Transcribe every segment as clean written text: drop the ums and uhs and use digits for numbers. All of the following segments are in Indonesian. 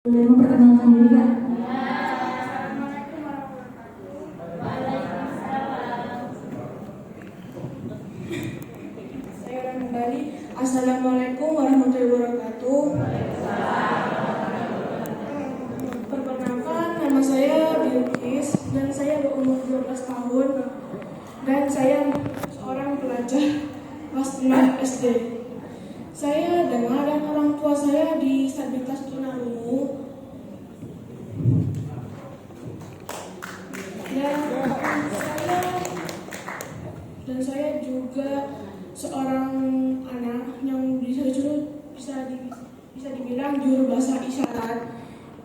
Boleh memperkenalkan diri, Kak? Assalamualaikum warahmatullahi wabarakatuh. Waalaikumsalam. Saya ulang kembali. Assalamualaikum warahmatullahi wabarakatuh. Perkenalkan, nama saya Bilqis dan saya berumur 12 tahun dan saya seorang pelajar kelas 6 SD. Saya dengar dan orang tua saya disabilitas tunarungu dan saya juga seorang anak yang bisa dibilang juru bahasa isyarat,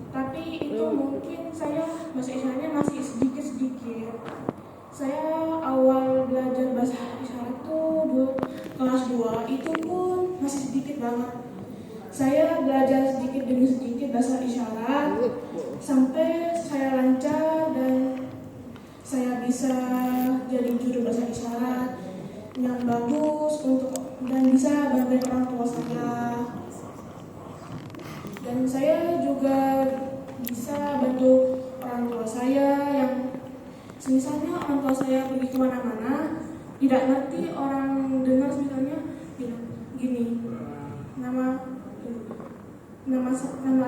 tapi itu mungkin saya bahasa isyaratnya masih sedikit. Saya awal belajar bahasa isyarat tuh kelas 2, itu pun masih sedikit banget. Saya belajar sedikit demi sedikit bahasa isyarat sampai saya lancar dan saya bisa jadi juru bahasa isyarat yang bagus dan bisa bantu orang tua saya. Dan saya juga bisa bantu orang tua saya yang misalnya orang tua saya pergi kemana-mana tidak ngerti, orang dengar misalnya gini, nama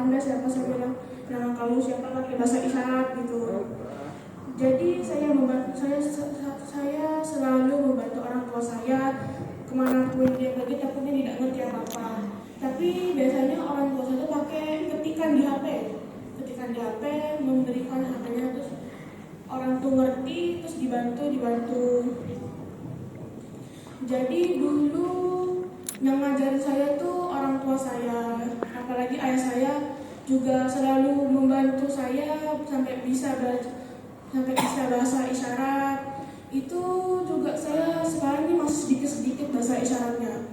Anda siapa, saya bilang nama kamu siapa pakai bahasa isyarat gitu. Jadi saya selalu membantu orang tua saya kemanapun dia pergi, takutnya tidak ngerti apa-apa. Tapi biasanya orang tua saya itu pakai ketikan di HP, memberikan HP-nya, terus orang tuh ngerti, terus dibantu. Jadi dulu yang ngajarin saya tuh orang tua saya, apalagi ayah saya juga selalu membantu saya sampai bisa bahasa isyarat. Itu juga saya sekarang ini masih sedikit bahasa isyaratnya.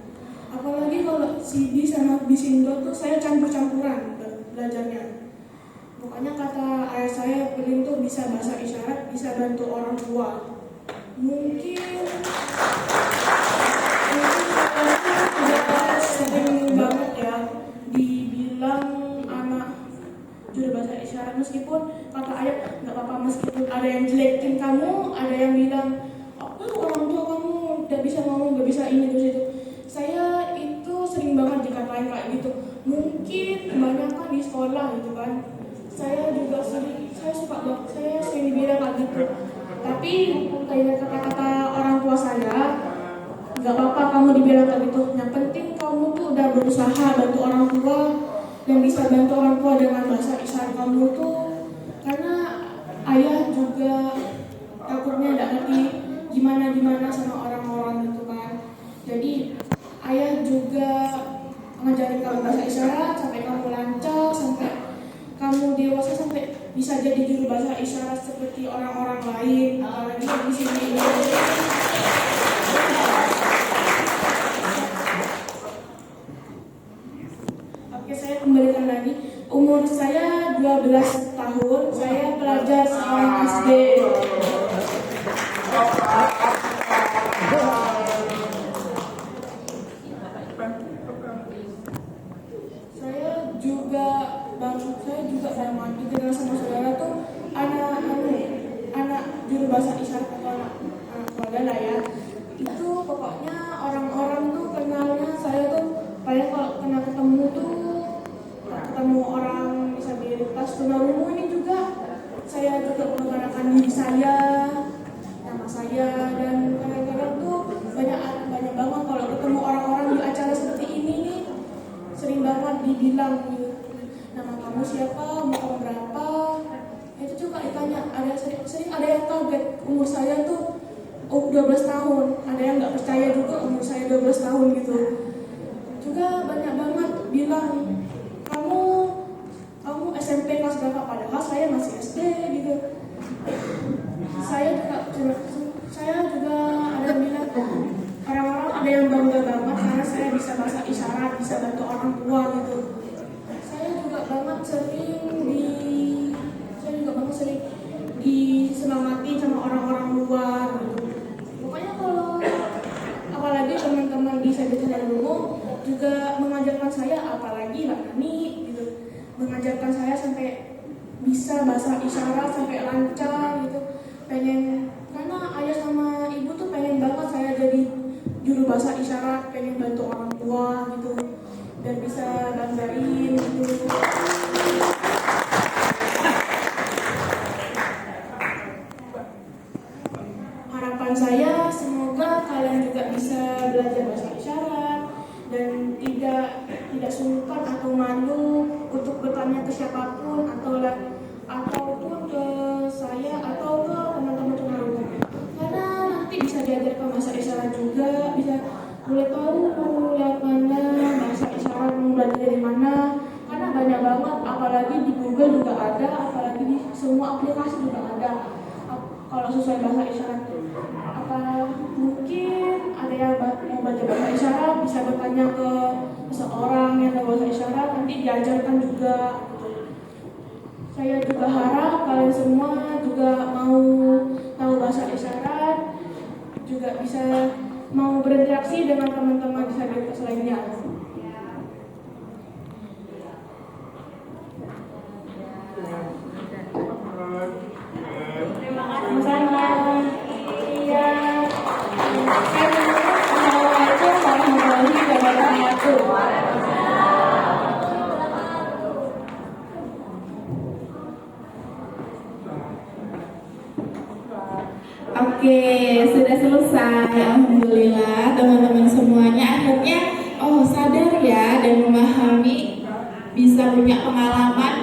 Apalagi kalau si B sama Bisindo tuh saya campur-campuran belajarnya. Pokoknya kata ayah saya penting tuh bisa bahasa isyarat, bisa bantu orang tua. Mungkin sudah sering banget ya dibilang anak juru bahasa isyarat, meskipun kata ayah nggak apa-apa, meskipun ada yang jelekin kamu, ada yang bilang orang tua kamu nggak bisa ngomong, nggak bisa ini terus itu. Saya itu sering banget dikatain kayak gitu. Mungkin kebanyakan di sekolah gitu kan. Saya sering dibilang kayak gitu. Tapi kayak kata-kata orang tua saya, nggak apa-apa kamu dibilang kayak gitu. Yang penting kamu tuh udah berusaha bantu orang tua dan bisa bantu orang tua dengan bahasa isyarat kamu tuh, karena ayah juga takutnya nggak ngerti gimana sama orang-orang gitu kan. Jadi ayah juga ngajarin kamu bahasa isyarat sampai kamu lancar, sampai kamu dewasa, sampai bisa jadi juru bahasa isyarat seperti orang-orang lain, apalagi di sini. Oke, saya kembalikan lagi. Umur saya 12 tahun, saya pelajar sekolah SD. Saya juga sama dikenal sama saudara tuh anak juru bahasa isyarat atau anak keluarga lah ya. Itu pokoknya orang-orang tuh kenalnya saya tuh paling kalau ketemu orang disabilitas tunarungu ini juga, saya juga memperkenalkan diri saya, nama saya, dan kadang-kadang tuh banyak banget kalau ketemu orang-orang di acara seperti ini nih, sering banget dibilang nama kamu siapa, umur kamu berapa. Itu juga ditanya, sering ada yang kaget umur saya tuh 12 tahun, ada yang nggak percaya juga umur saya 12 tahun gitu. Juga banyak banget bilang kamu SMP kelas berapa, padahal saya masih SD gitu. Saya juga ada yang bilang, orang-orang ada yang bangga banget karena saya bisa bahasa isyarat, bisa bantu orang tua gitu. Saya juga banget sering disemangati sama orang-orang luar gitu. Pokoknya apalagi teman-teman di disabilitas dan juga mengajarkan saya, apalagi Mbak Nani gitu, mengajarkan saya sampai bisa bahasa isyarat sampai lancar gitu. Karena ayah sama ibu tuh pengen banget saya jadi juru bahasa isyarat, pengen bantu orang tua gitu dan bisa banggain gitu. Harapan saya semoga kalian juga bisa belajar bahasa isyarat dan tidak sungkan atau malu untuk bertanya ke siapapun ataupun ke saya atau ke teman-teman tunarungu. Karena nanti bisa diajarkan bahasa isyarat juga, bisa boleh tahu mau lihat mana bahasa isyarat, mau belajar dari mana. Karena banyak banget, apalagi di Google juga ada, apalagi di semua aplikasi juga ada. Kalau sesuai bahasa isyarat, apa mungkin ada yang mau belajar bahasa isyarat bisa bertanya ke seseorang yang tahu bahasa isyarat, nanti diajarkan juga. Saya juga harap kalian semua juga mau tahu bahasa isyarat, juga bisa mau berinteraksi dengan teman-teman disabilitas lainnya. Terima kasih. Sama-sama. Iya. Assalamualaikum warahmatullahi wabarakatuh. Oke, sudah selesai. Alhamdulillah teman-teman semuanya akhirnya sadar ya dan memahami, bisa punya pengalaman